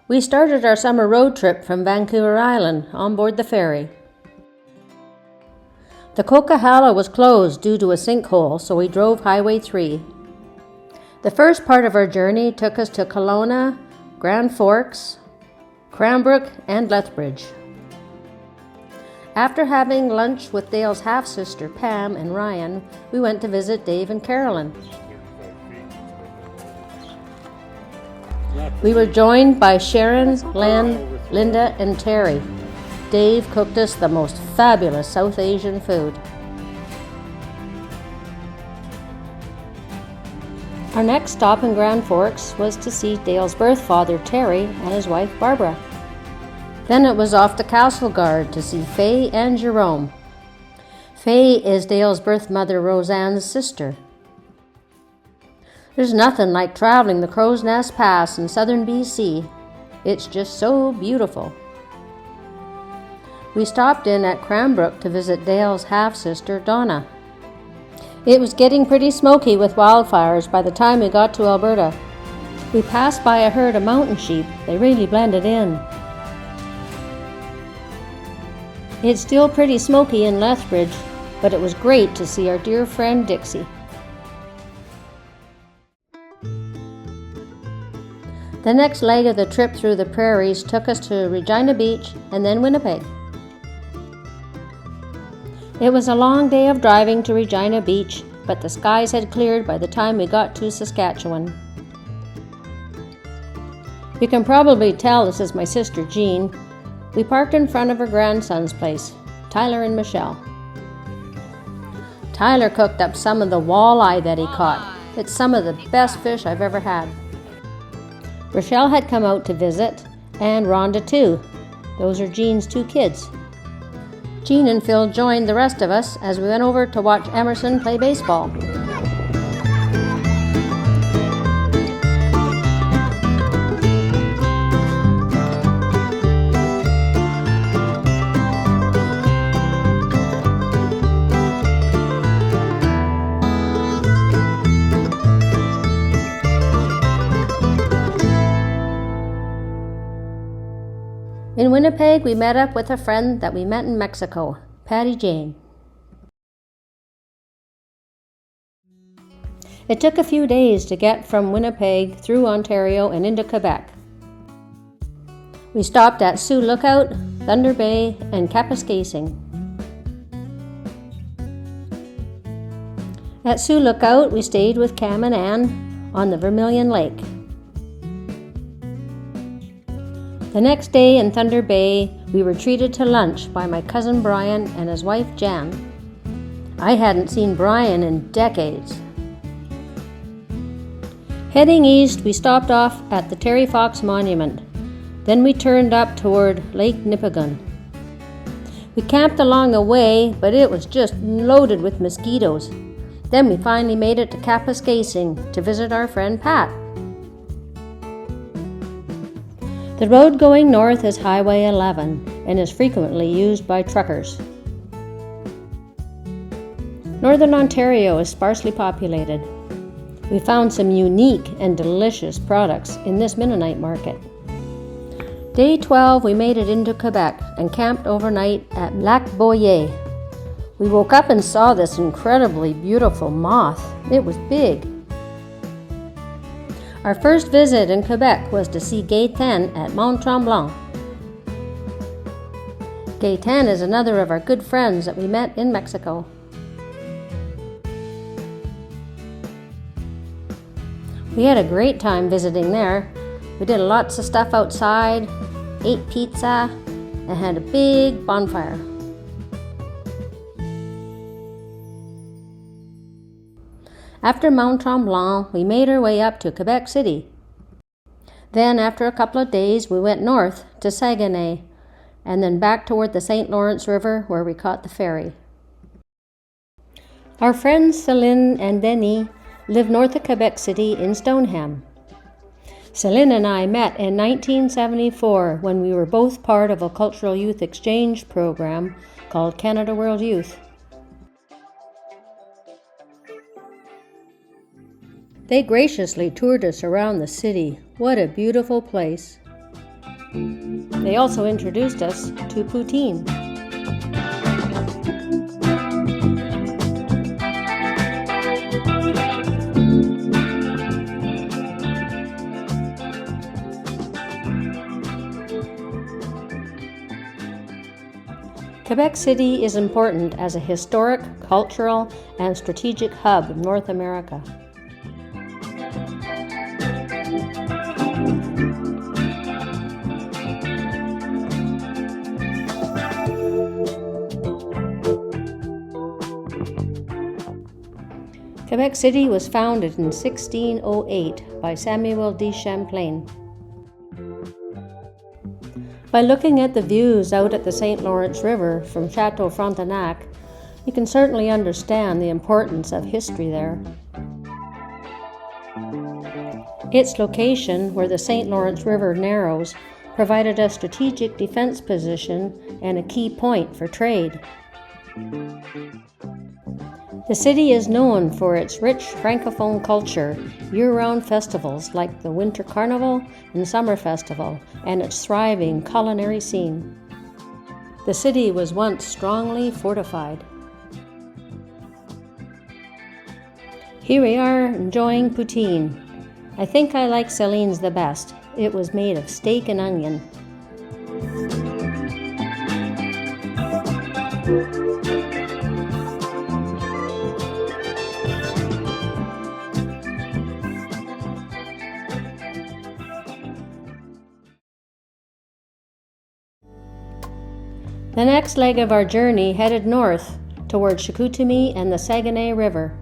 We started our summer road trip from Vancouver Island on board the ferry. The Coquihalla was closed due to a sinkhole, so we drove Highway 3. The first part of our journey took us to Kelowna, Grand Forks, Cranbrook, and Lethbridge. After having lunch with Dale's half-sister Pam and Ryan, we went to visit Dave and Carolyn. We were joined by Sharon, Len, Linda, and Terry. Dave cooked us the most fabulous South Asian food. Our next stop in Grand Forks was to see Dale's birth father Terry and his wife Barbara. Then it was off to Castlegar to see Faye and Jerome. Faye is Dale's birth mother Roseanne's sister. There's nothing like traveling the Crow's Nest Pass in southern BC. It's just so beautiful. We stopped in at Cranbrook to visit Dale's half-sister Donna. It was getting pretty smoky with wildfires by the time we got to Alberta. We passed by a herd of mountain sheep. They really blended in. It's still pretty smoky in Lethbridge, but it was great to see our dear friend Dixie. The next leg of the trip through the prairies took us to Regina Beach and then Winnipeg. It was a long day of driving to Regina Beach, but the skies had cleared by the time we got to Saskatchewan. You can probably tell this is my sister Jean. We parked in front of her grandson's place, Tyler and Michelle. Tyler cooked up some of the walleye that he caught. It's some of the best fish I've ever had. Rochelle had come out to visit, and Rhonda too. Those are Jean's two kids. Jean and Phil joined the rest of us as we went over to watch Emerson play baseball. In Winnipeg, we met up with a friend that we met in Mexico, Patty Jane. It took a few days to get from Winnipeg through Ontario and into Quebec. We stopped at Sioux Lookout, Thunder Bay, and Kapuskasing. At Sioux Lookout, we stayed with Cam and Ann on the Vermilion Lake. The next day in Thunder Bay, we were treated to lunch by my cousin Brian and his wife Jan. I hadn't seen Brian in decades. Heading east, we stopped off at the Terry Fox Monument. Then we turned up toward Lake Nipigon. We camped along the way, but it was just loaded with mosquitoes. Then we finally made it to Kapuskasing to visit our friend Pat. The road going north is Highway 11 and is frequently used by truckers. Northern Ontario is sparsely populated. We found some unique and delicious products in this Mennonite market. Day 12, we made it into Quebec and camped overnight at Lac Boyer. We woke up and saw this incredibly beautiful moth. It was big. Our first visit in Quebec was to see Gaëtan at Mont Tremblant. Gaëtan is another of our good friends that we met in Mexico. We had a great time visiting there. We did lots of stuff outside, ate pizza, and had a big bonfire. After Mont Tremblant, we made our way up to Quebec City. Then, after a couple of days, we went north to Saguenay, and then back toward the St. Lawrence River where we caught the ferry. Our friends Céline and Denis live north of Quebec City in Stoneham. Céline and I met in 1974 when we were both part of a cultural youth exchange program called Canada World Youth. They graciously toured us around the city. What a beautiful place. They also introduced us to poutine. Quebec City is important as a historic, cultural, and strategic hub of North America. Quebec City was founded in 1608 by Samuel de Champlain. By looking at the views out at the St. Lawrence River from Chateau Frontenac, you can certainly understand the importance of history there. Its location, where the St. Lawrence River narrows, provided a strategic defense position and a key point for trade. The city is known for its rich Francophone culture, year-round festivals like the Winter Carnival and Summer Festival, and its thriving culinary scene. The city was once strongly fortified. Here we are enjoying poutine. I think I like Celine's the best. It was made of steak and onion. The next leg of our journey headed north toward Chicoutimi and the Saguenay River.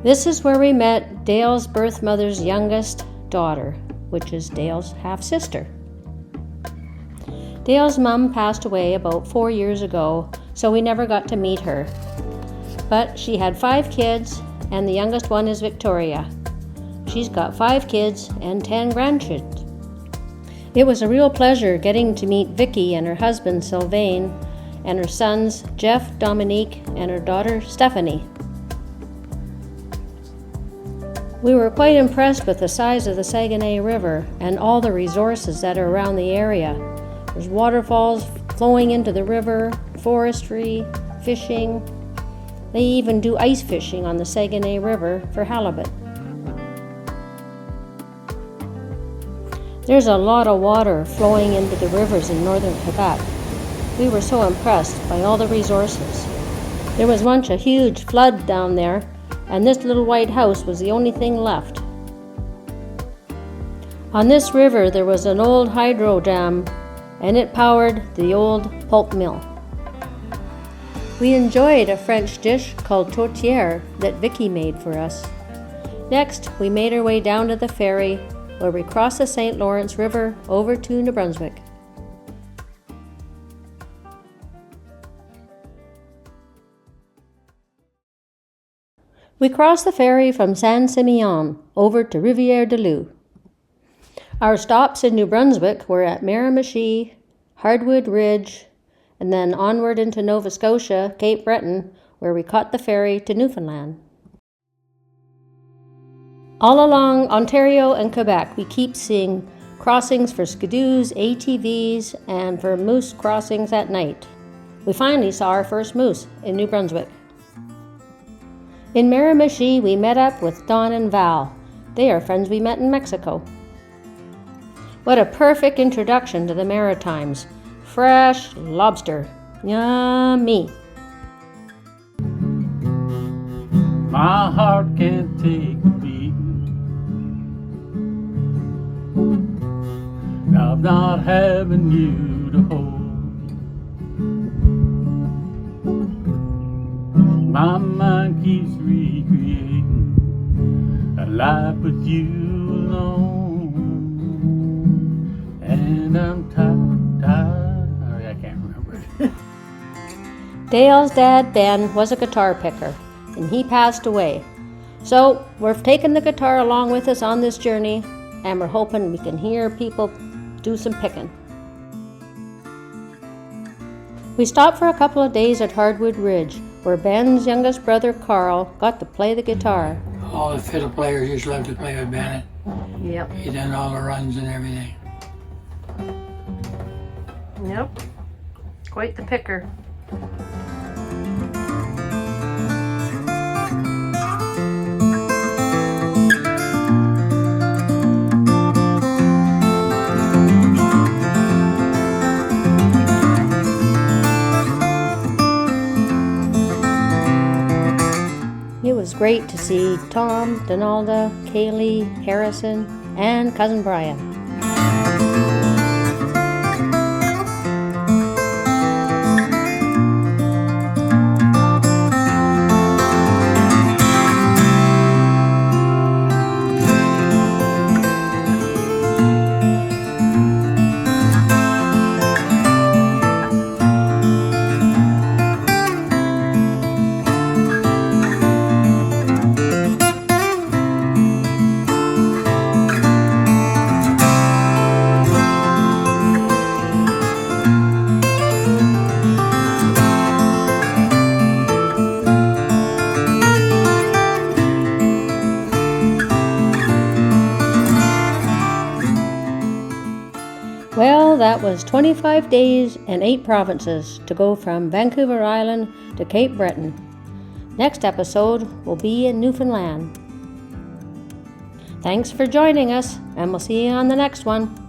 This is where we met Dale's birth mother's youngest daughter, which is Dale's half-sister. Dale's mom passed away about 4 years ago, so we never got to meet her. But she had 5 kids, and the youngest one is Victoria. She's got 5 kids and 10 grandkids. It was a real pleasure getting to meet Vicky and her husband Sylvain, and her sons Jeff, Dominique, and her daughter Stephanie. We were quite impressed with the size of the Saguenay River and all the resources that are around the area. There's waterfalls flowing into the river, forestry, fishing. They even do ice fishing on the Saguenay River for halibut. There's a lot of water flowing into the rivers in northern Quebec. We were so impressed by all the resources. There was once a huge flood down there, and this little white house was the only thing left. On this river there was an old hydro dam, and it powered the old pulp mill. We enjoyed a French dish called tourtière that Vicky made for us. Next, we made our way down to the ferry, where we crossed the St. Lawrence River over to New Brunswick. We crossed the ferry from Saint-Simeon over to Rivière-du-Loup. Our stops in New Brunswick were at Miramichi, Hardwood Ridge, and then onward into Nova Scotia, Cape Breton, where we caught the ferry to Newfoundland. All along Ontario and Quebec, we keep seeing crossings for skidoos, ATVs, and for moose crossings at night. We finally saw our first moose in New Brunswick. In Miramichi, we met up with Don and Val. They are friends we met in Mexico. What a perfect introduction to the Maritimes. Fresh lobster. Yummy. My heart can't take a beat of not having you to hold. My mind keeps recreating a life with you alone, and I'm tired. I can't remember it. Dale's dad, Ben, was a guitar picker, and he passed away. So we've taken the guitar along with us on this journey, and we're hoping we can hear people do some picking. We stopped for a couple of days at Hardwood Ridge, where Ben's youngest brother Carl got to play the guitar. All the fiddle players used to love to play with Bennett. Yep. He done all the runs and everything. Yep. Quite the picker. It was great to see Tom, Donalda, Kaylee, Harrison, and Cousin Brian. Well, that was 25 days and 8 provinces to go from Vancouver Island to Cape Breton. Next episode will be in Newfoundland. Thanks for joining us, and we'll see you on the next one.